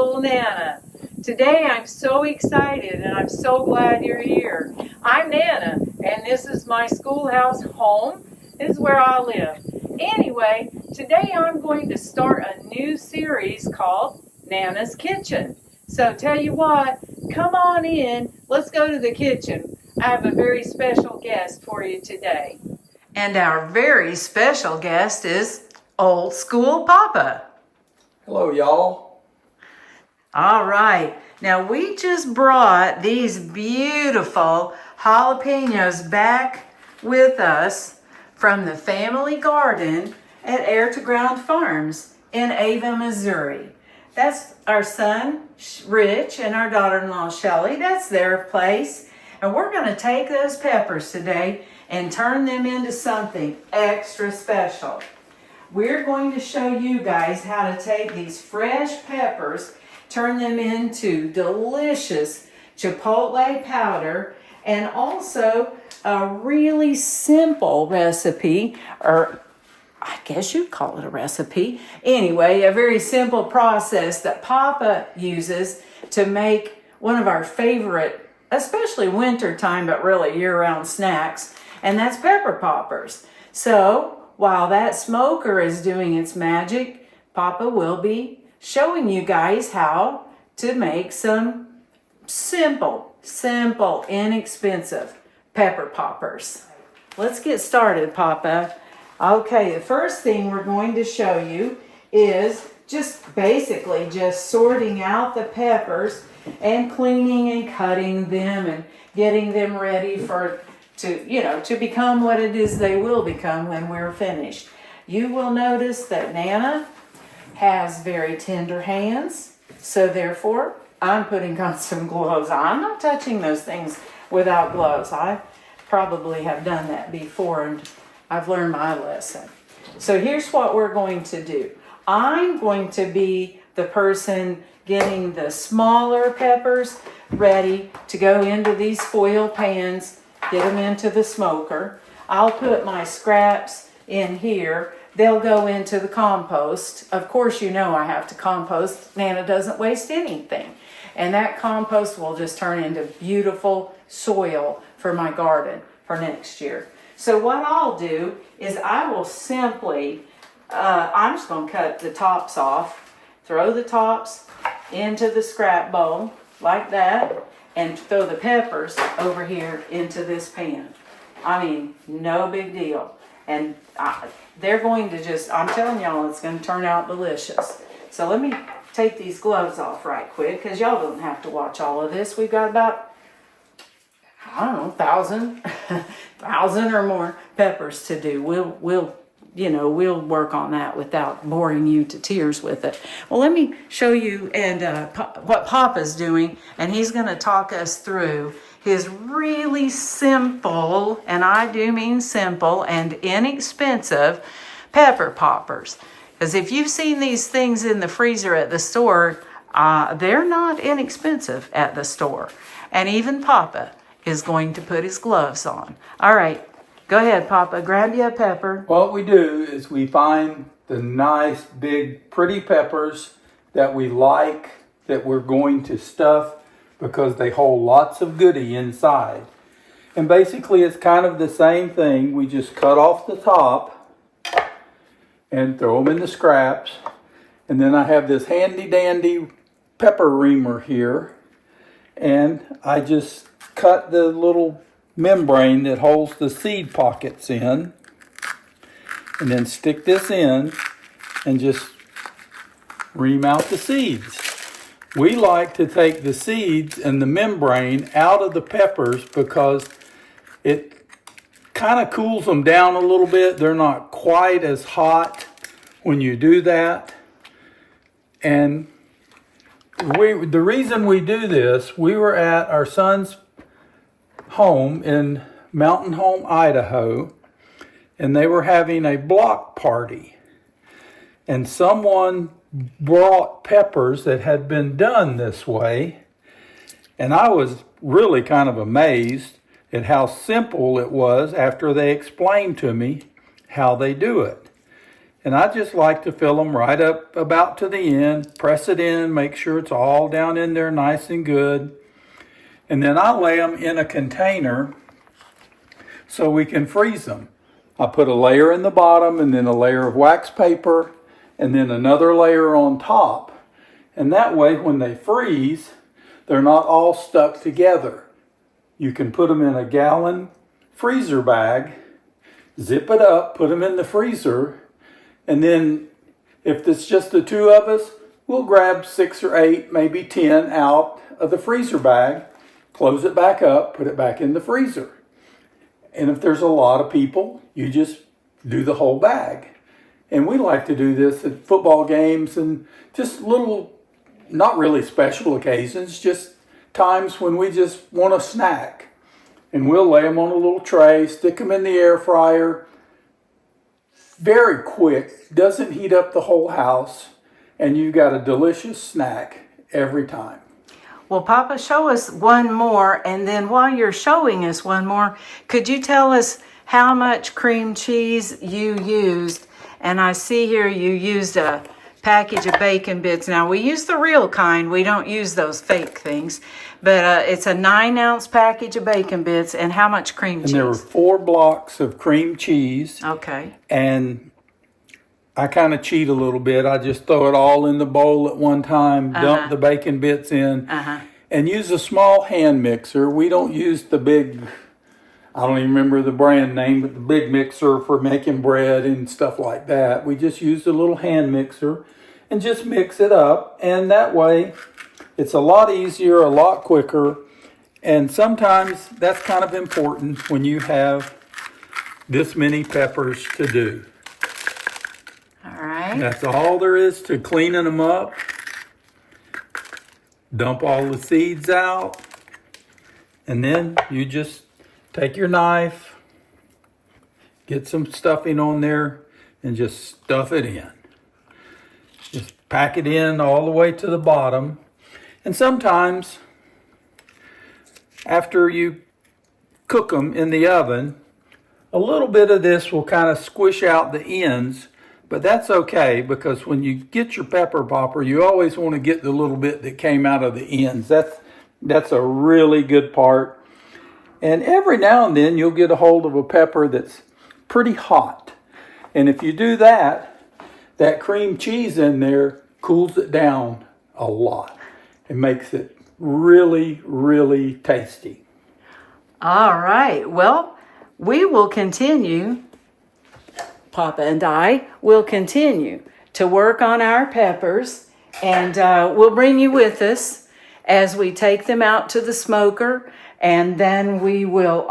little Nana. Today I'm so excited and I'm so glad you're here. I'm Nana and this is my schoolhouse home. This is where I live. Anyway, today I'm going to start a new series called Nana's Kitchen. So tell you what, come on in, let's go to the kitchen. I have a very special guest for you today. And our very special guest is Old School Papa. Hello, y'all. All right. Now, we just brought these beautiful jalapeños back with us from the family garden at Air to Ground Farms in Ava, Missouri. That's our son, Rich, and our daughter-in-law, Shelly. That's their place. And we're going to take those peppers today and turn them into something extra special. We're going to show you guys how to take these fresh peppers, turn them into delicious Chipotle powder, and also a really simple recipe, or I guess you'd call it a recipe. Anyway, a very simple process that Papa uses to make one of our favorite, especially wintertime, but really year-round snacks, and that's pepper poppers. So, while that smoker is doing its magic, Papa will be showing you guys how to make some simple, inexpensive pepper poppers. Let's get started, Papa. Okay, the first thing we're going to show you is basically just sorting out the peppers and cleaning and cutting them and getting them ready to become what it is they will become when we're finished. You will notice that Nana has very tender hands, so therefore I'm putting on some gloves. I'm not touching those things without gloves. I probably have done that before and I've learned my lesson. So here's what we're going to do. I'm going to be the person getting the smaller peppers ready to go into these foil pans, get them into the smoker. I'll put my scraps in here. They'll go into the compost. Of course, you know I have to compost. Nana doesn't waste anything. And that compost will just turn into beautiful soil for my garden for next year. So what I'll do is I will simply, I'm just going to cut the tops off, throw the tops into the scrap bowl like that, and throw the peppers over here into this pan. I mean, no big deal. And they're going to I'm telling y'all, it's going to turn out delicious. So let me take these gloves off right quick, because y'all don't have to watch all of this. We've got about, I don't know, 1,000 or more peppers to do. We'll work on that without boring you to tears with it. Well, let me show you what Papa's doing, and he's going to talk us through his really simple, and I do mean simple and inexpensive, pepper poppers. Because if you've seen these things in the freezer at the store, they're not inexpensive at the store. And even Papa is going to put his gloves on. All right. Go ahead, Papa. Grab you a pepper. What we do is we find the nice, big, pretty peppers that we like, that we're going to stuff because they hold lots of goodie inside. And basically, it's kind of the same thing. We just cut off the top and throw them in the scraps. And then I have this handy-dandy pepper reamer here. And I just cut the little membrane that holds the seed pockets in, and then stick this in and just ream out the seeds. We like to take the seeds and the membrane out of the peppers because it kind of cools them down a little bit. They're not quite as hot when you do that. And the reason we do this, we were at our son's home in Mountain Home, Idaho, and they were having a block party. And someone brought peppers that had been done this way, and I was really kind of amazed at how simple it was after they explained to me how they do it. And I just like to fill them right up about to the end, press it in, make sure it's all down in there nice and good. And then I lay them in a container so we can freeze them. I put a layer in the bottom and then a layer of wax paper and then another layer on top. And that way when they freeze, they're not all stuck together. You can put them in a gallon freezer bag, zip it up, put them in the freezer, and then if it's just the two of us, we'll grab 6 or 8, maybe 10 out of the freezer bag, close it back up, put it back in the freezer. And if there's a lot of people, you just do the whole bag. And we like to do this at football games and just little, not really special occasions, just times when we just want a snack. And we'll lay them on a little tray, stick them in the air fryer. Very quick, doesn't heat up the whole house, and you've got a delicious snack every time. Well, Papa, show us one more, and then while you're showing us one more, could you tell us how much cream cheese you used? And I see here you used a package of bacon bits. Now, we use the real kind. We don't use those fake things. But it's a 9-ounce package of bacon bits. And how much cream cheese? And there were 4 blocks of cream cheese. Okay. And I kind of cheat a little bit. I just throw it all in the bowl at one time, dump the bacon bits in, and use a small hand mixer. We don't use the big, I don't even remember the brand name, but the big mixer for making bread and stuff like that. We just use a little hand mixer and just mix it up. And that way, it's a lot easier, a lot quicker. And sometimes that's kind of important when you have this many peppers to do. All right. That's all there is to cleaning them up. Dump all the seeds out. And then you just take your knife, get some stuffing on there, and just stuff it in. Just pack it in all the way to the bottom. And sometimes, after you cook them in the oven, a little bit of this will kind of squish out the ends, but that's okay because when you get your pepper popper, you always want to get the little bit that came out of the ends. That's a really good part. And every now and then you'll get a hold of a pepper that's pretty hot. And if you do that, that cream cheese in there cools it down a lot. It makes it really, really tasty. All right. Well, we will continue, Papa and I will continue to work on our peppers, and we'll bring you with us as we take them out to the smoker, and then we will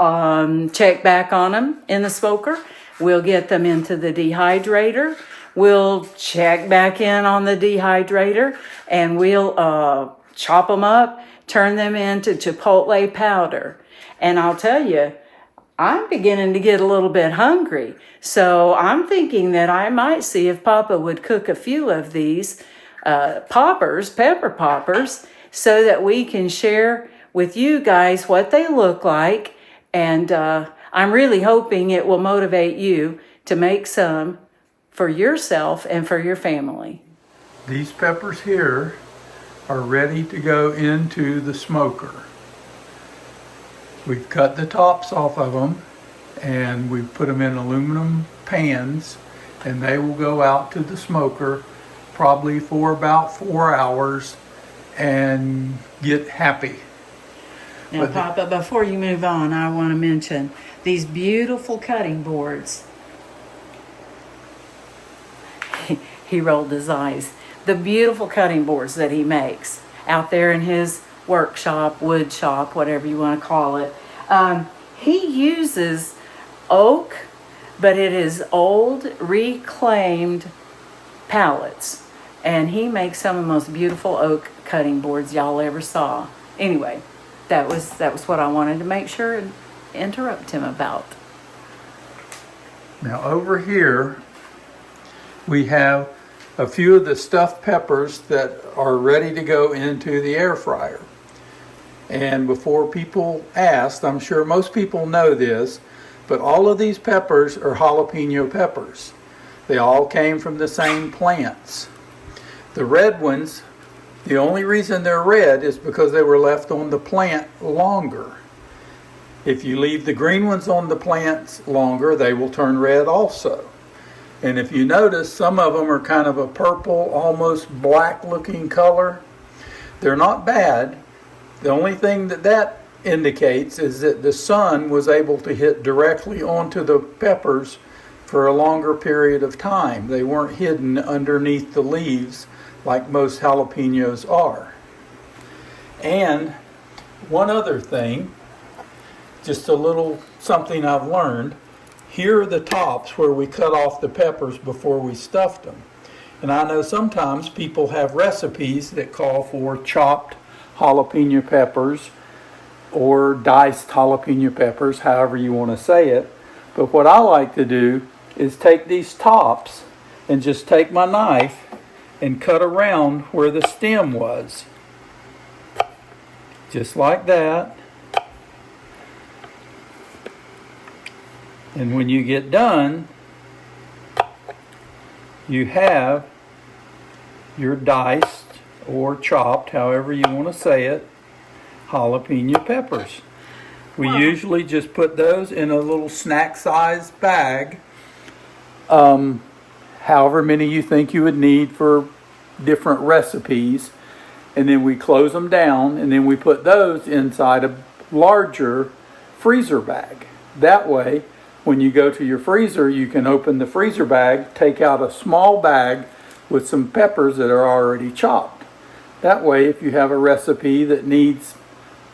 check back on them in the smoker. We'll get them into the dehydrator. We'll check back in on the dehydrator, and we'll chop them up, turn them into Chipotle powder. And I'll tell you, I'm beginning to get a little bit hungry. So I'm thinking that I might see if Papa would cook a few of these poppers, pepper poppers, so that we can share with you guys what they look like. And I'm really hoping it will motivate you to make some for yourself and for your family. These peppers here are ready to go into the smoker. We've cut the tops off of them and we've put them in aluminum pans, and they will go out to the smoker probably for about 4 hours and get happy. Now, Papa, before you move on, I want to mention these beautiful cutting boards. He rolled his eyes. The beautiful cutting boards that he makes out there in his workshop, wood shop, whatever you want to call it. He uses oak, but it is old reclaimed pallets, and he makes some of the most beautiful oak cutting boards y'all ever saw. Anyway, that was what I wanted to make sure and interrupt him about. Now over here we have a few of the stuffed peppers that are ready to go into the air fryer. And before people ask, I'm sure most people know this, but all of these peppers are jalapeno peppers. They all came from the same plants. The red ones, the only reason they're red is because they were left on the plant longer. If you leave the green ones on the plants longer, they will turn red also. And if you notice, some of them are kind of a purple, almost black looking color. They're not bad. The only thing that indicates is that the sun was able to hit directly onto the peppers for a longer period of time. They weren't hidden underneath the leaves like most jalapenos are. And one other thing, just a little something I've learned. Here are the tops where we cut off the peppers before we stuffed them. And I know sometimes people have recipes that call for chopped jalapeno peppers or diced jalapeno peppers, however you want to say it. But what I like to do is take these tops and just take my knife and cut around where the stem was. Just like that. And when you get done, you have your diced or chopped, however you want to say it, jalapeno peppers. We usually just put those in a little snack-sized bag, however many you think you would need for different recipes, and then we close them down, and then we put those inside a larger freezer bag. That way, when you go to your freezer, you can open the freezer bag, take out a small bag with some peppers that are already chopped. That way, if you have a recipe that needs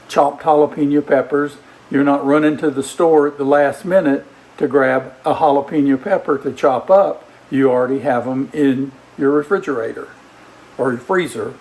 chopped jalapeno peppers, you're not running to the store at the last minute to grab a jalapeno pepper to chop up. You already have them in your refrigerator or your freezer.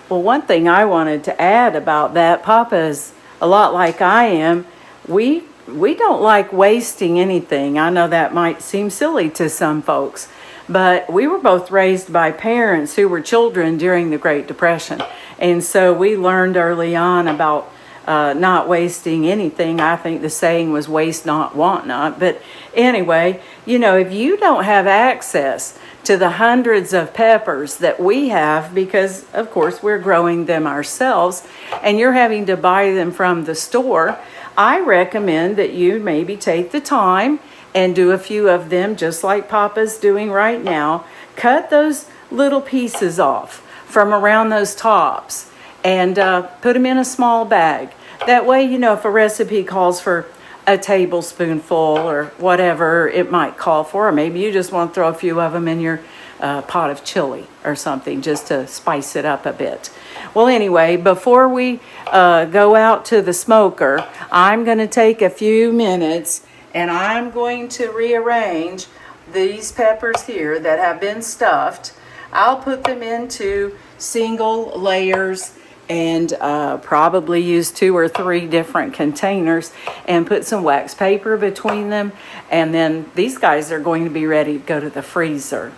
Well, one thing I wanted to add about that, Papa is a lot like I am. We don't like wasting anything. I know that might seem silly to some folks, but we were both raised by parents who were children during the Great Depression. And so we learned early on about not wasting anything. I think the saying was waste not, want not. But anyway, if you don't have access to the hundreds of peppers that we have, because of course we're growing them ourselves, and you're having to buy them from the store, I recommend that you maybe take the time and do a few of them just like Papa's doing right now. Cut those little pieces off from around those tops and put them in a small bag. That way, if a recipe calls for a tablespoonful or whatever it might call for, or maybe you just want to throw a few of them in your pot of chili or something just to spice it up a bit. Well, anyway, before we go out to the smoker, I'm going to take a few minutes and I'm going to rearrange these peppers here that have been stuffed. I'll put them into single layers and probably use 2 or 3 different containers and put some wax paper between them. And then these guys are going to be ready to go to the freezer.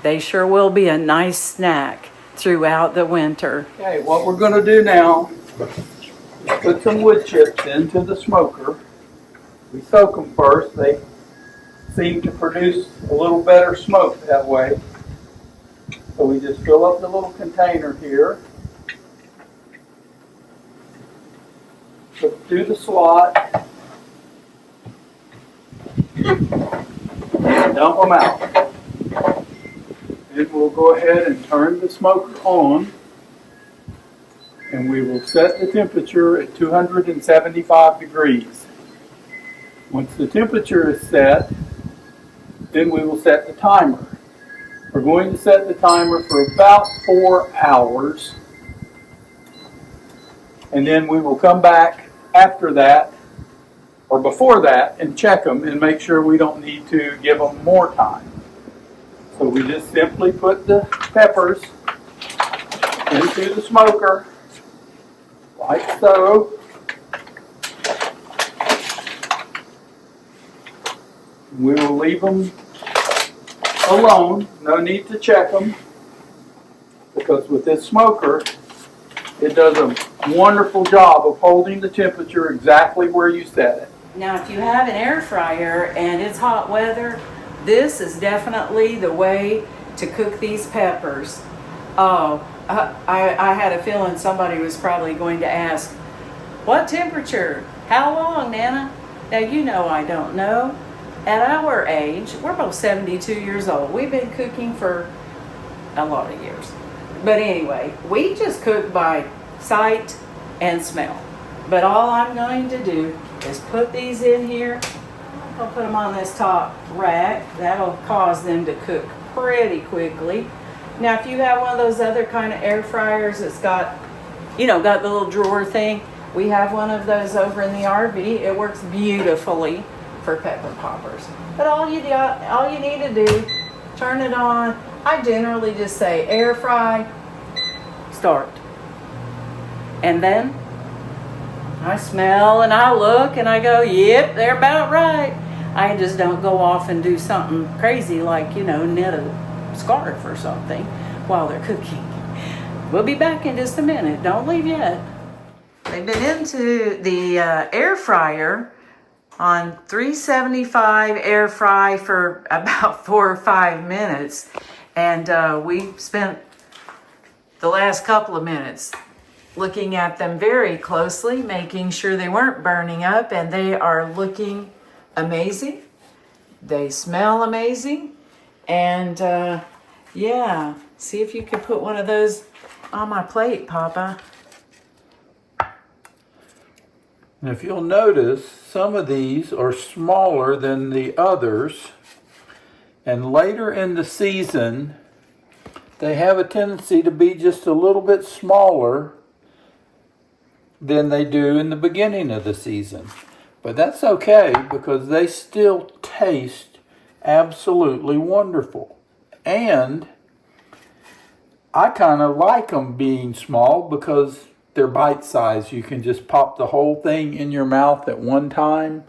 They sure will be a nice snack throughout the winter. Okay, what we're going to do now is put some wood chips into the smoker. We soak them first. They seem to produce a little better smoke that way. So we just fill up the little container here. Put through the slot. Dump them out. Then we'll go ahead and turn the smoker on. And we will set the temperature at 275 degrees. Once the temperature is set, then we will set the timer. We're going to set the timer for about 4 hours. And then we will come back after that, or before that, and check them and make sure we don't need to give them more time. So we just simply put the peppers into the smoker, like so. We will leave them alone. No need to check them, because with this smoker, it does a wonderful job of holding the temperature exactly where you set it. Now, if you have an air fryer and it's hot weather, this is definitely the way to cook these peppers. Oh, I had a feeling somebody was probably going to ask, what temperature? How long, Nana? Now, you know I don't know. At our age, we're both 72 years old. We've been cooking for a lot of years. But anyway, we just cook by sight and smell. But all I'm going to do is put these in here. I'll put them on this top rack. That'll cause them to cook pretty quickly. Now, if you have one of those other kind of air fryers that's got, got the little drawer thing, we have one of those over in the RV. It works beautifully for pepper poppers. But all you need to do, turn it on. I generally just say air fry, start. And then I smell and I look and I go, yep, they're about right. I just don't go off and do something crazy like, knit a scarf or something while they're cooking. We'll be back in just a minute. Don't leave yet. They've been into the air fryer on 375 air fry for about 4 or 5 minutes. And we spent the last couple of minutes looking at them very closely, making sure they weren't burning up, and they are looking amazing. They smell amazing. And yeah, see if you could put one of those on my plate, Papa. And if you'll notice, some of these are smaller than the others. And later in the season, they have a tendency to be just a little bit smaller than they do in the beginning of the season. But that's okay because they still taste absolutely wonderful. And I kind of like them being small because they're bite-sized. You can just pop the whole thing in your mouth at one time,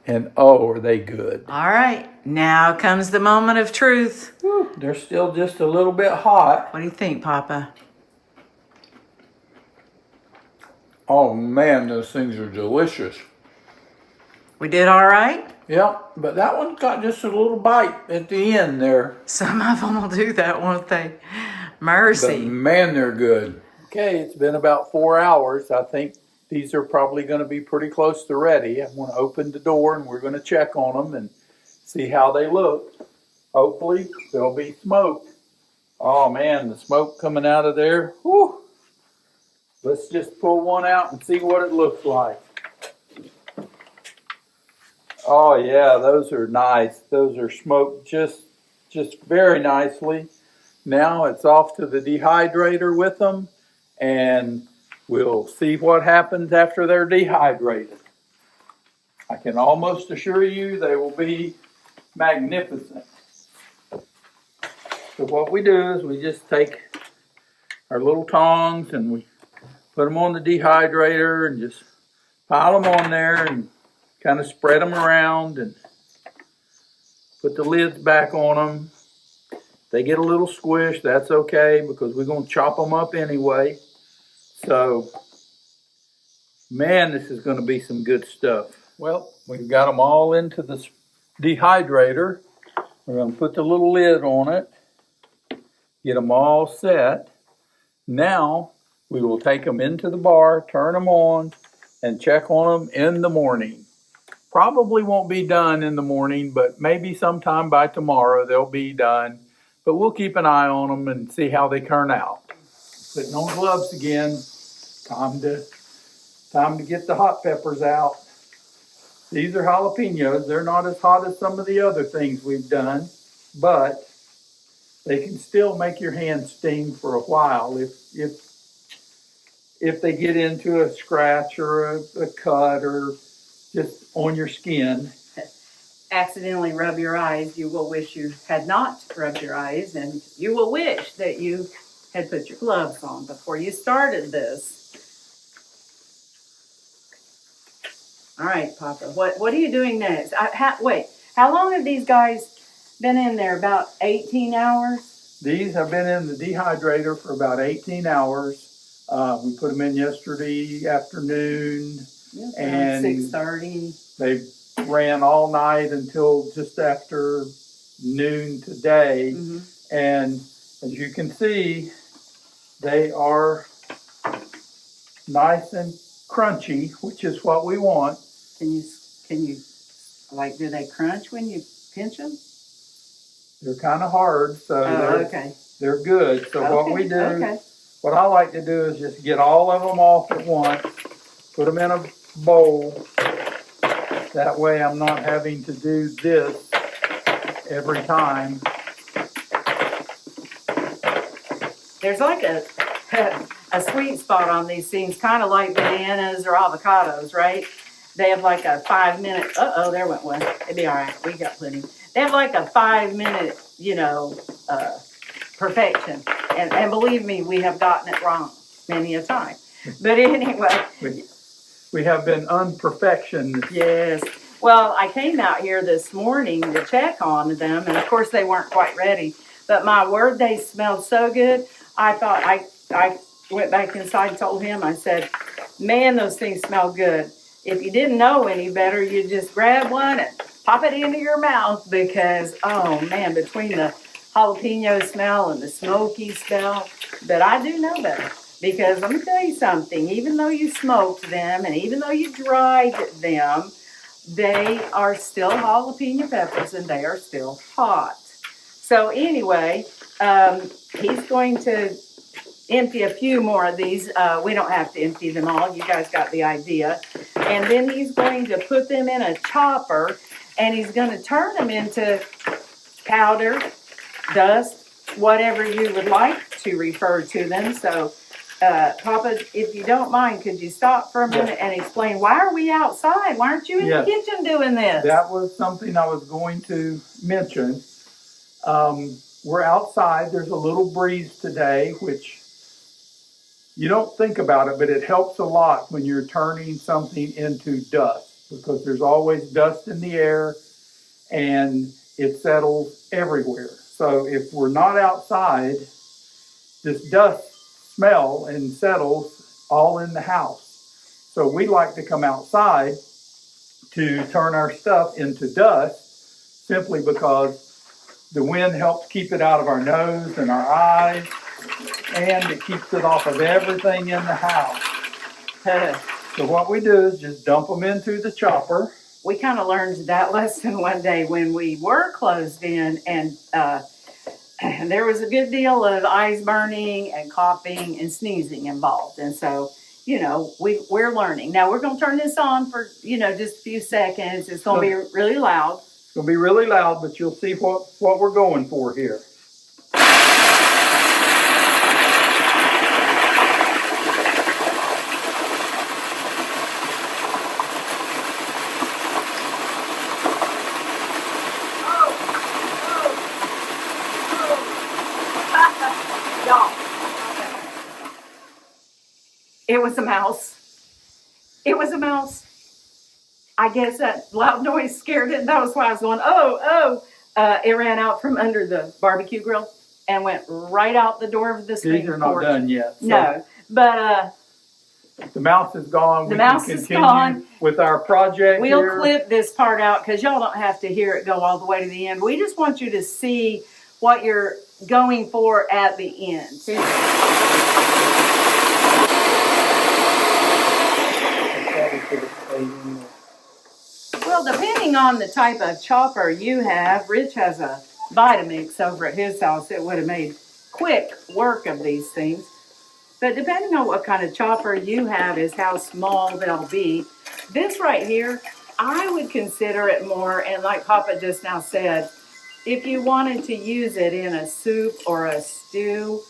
and oh, are they good. All right, now comes the moment of truth. Whew, they're still just a little bit hot. What do you think, Papa? Oh man, those things are delicious. We did all right? Yeah, but that one got just a little bite at the end there. Some of them will do that, won't they? Mercy. But man, they're good. Okay, it's been about 4 hours. I think these are probably going to be pretty close to ready. I'm going to open the door and we're going to check on them and see how they look. Hopefully, they'll be smoked. Oh man, the smoke coming out of there. Whew. Let's just pull one out and see what it looks like. Oh yeah, those are nice. Those are smoked just very nicely. Now it's off to the dehydrator with them, and we'll see what happens after they're dehydrated. I can almost assure you they will be magnificent. So what we do is we just take our little tongs and we put them on the dehydrator and just pile them on there and kind of spread them around and put the lids back on them. They get a little squish, that's okay because we're going to chop them up anyway. So, man, this is going to be some good stuff. Well, we've got them all into the dehydrator. We're going to put the little lid on it, get them all set. Now, we will take them into the bar, turn them on, and check on them in the morning. Probably won't be done in the morning, but maybe sometime by tomorrow they'll be done. But we'll keep an eye on them and see how they turn out. Putting on gloves again. Time to get the hot peppers out. These are jalapeños. They're not as hot as some of the other things we've done, but they can still make your hands sting for a while if they get into a scratch or a cut or just on your skin. Accidentally rub your eyes, you will wish you had not rubbed your eyes, and you will wish that you had put your gloves on before you started this. All right, Papa, what are you doing next? Wait, how long have these guys been in there? About 18 hours? These have been in the dehydrator for about 18 hours. We put them in yesterday afternoon. Yes, and 6:30. They ran all night until just after noon today. And as you can see, they are nice and crunchy, which is what we want. Can you, like, do they crunch when you pinch them? They're kind of hard, so they're good. So what we do, what I like to do is just get all of them off at once, put them in a bowl. That way I'm not having to do this every time. There's like a sweet spot on these things, kind of like bananas or avocados, right? They have like a 5-minute, there went one. It'd be all right, we got plenty. They have like a 5-minute, perfection. And believe me, we have gotten it wrong many a time. But anyway. We have been unperfectionists. Yes. Well, I came out here this morning to check on them, and of course they weren't quite ready. But my word, they smelled so good. I thought, I went back inside and told him, I said, man, those things smell good. If you didn't know any better, you just grab one and pop it into your mouth because, oh man, between the jalapeno smell and the smoky smell, but I do know better. Because let me tell you something, even though you smoked them and even though you dried them, they are still jalapeno peppers and they are still hot. So anyway, he's going to empty a few more of these. We don't have to empty them all. You guys got the idea. And then he's going to put them in a chopper and he's going to turn them into powder, dust, whatever you would like to refer to them. So Papa, if you don't mind, could you stop for a minute and explain, why are we outside? Why aren't you in the kitchen doing this? That was something I was going to mention. We're outside. There's a little breeze today, which you don't think about it, but it helps a lot when you're turning something into dust because there's always dust in the air and it settles everywhere. So if we're not outside, this dust smell and settles all in the house. So we like to come outside to turn our stuff into dust simply because the wind helps keep it out of our nose and our eyes, and it keeps it off of everything in the house. So what we do is just dump them into the chopper. We kind of learned that lesson one day when we were closed in, and there was a good deal of eyes burning and coughing and sneezing involved. And so, we're learning. Now we're going to turn this on for, just a few seconds. It's going to be really loud. It's going to be really loud, but you'll see what we're going for here. It was a mouse. It was a mouse. I guess that loud noise scared it. That was why I was going, it ran out from under the barbecue grill and went right out the door of the screen. These are not done yet. So no, but the mouse is gone. The mouse is gone. With our project We'll here. clip this part out because y'all don't have to hear it go all the way to the end. We just want you to see what you're going for at the end. Well, depending on the type of chopper you have, Rich has a Vitamix over at his house. It would have made quick work of these things. But depending on what kind of chopper you have is how small they'll be. This right here, I would consider it more, and like Papa just now said, if you wanted to use it in a soup or a stew,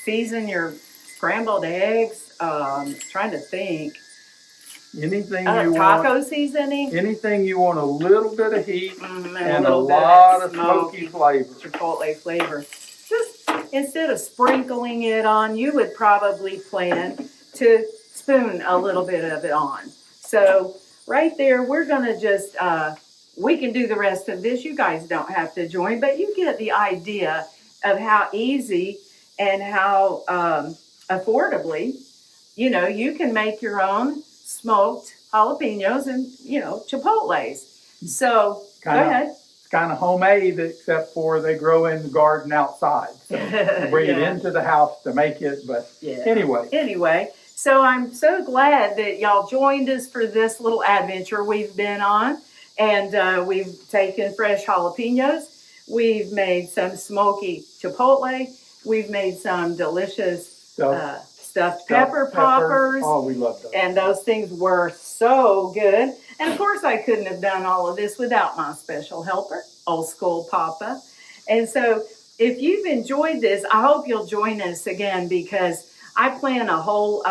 season your scrambled eggs, trying to think. Anything you taco want, seasoning. Anything you want a little bit of heat and a lot of smoky flavor. Chipotle flavor. Just instead of sprinkling it on, you would probably plan to spoon a little bit of it on. So right there, we're gonna just, we can do the rest of this. You guys don't have to join, but you get the idea of how easy and how affordably, you can make your own smoked jalapenos and, chipotles. So go Kinda- ahead. It's kind of homemade, except for they grow in the garden outside. So you bring it Yeah. into the house to make it. But Yeah. anyway, So I'm so glad that y'all joined us for this little adventure we've been on. And we've taken fresh jalapenos. We've made some smoky chipotle. We've made some delicious stuffed pepper poppers. Oh, we love those. And those things were so good. And of course, I couldn't have done all of this without my special helper, Old School Papa. And so, if you've enjoyed this, I hope you'll join us again, because I plan a whole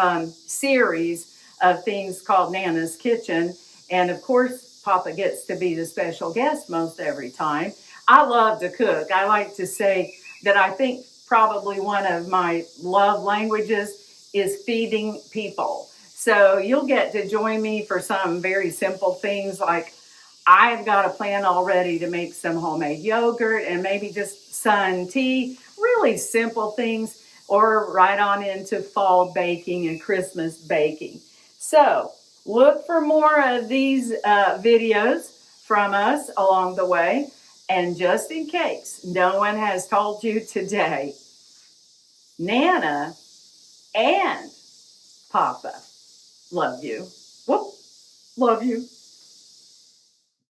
series of things called Nana's Kitchen. And of course, Papa gets to be the special guest most every time. I love to cook. I like to say that I think probably one of my love languages is feeding people. So you'll get to join me for some very simple things, like I've got a plan already to make some homemade yogurt and maybe just sun tea, really simple things, or right on into fall baking and Christmas baking. So look for more of these videos from us along the way. And just in case no one has told you today, Nana and Papa love you. Whoop, love you.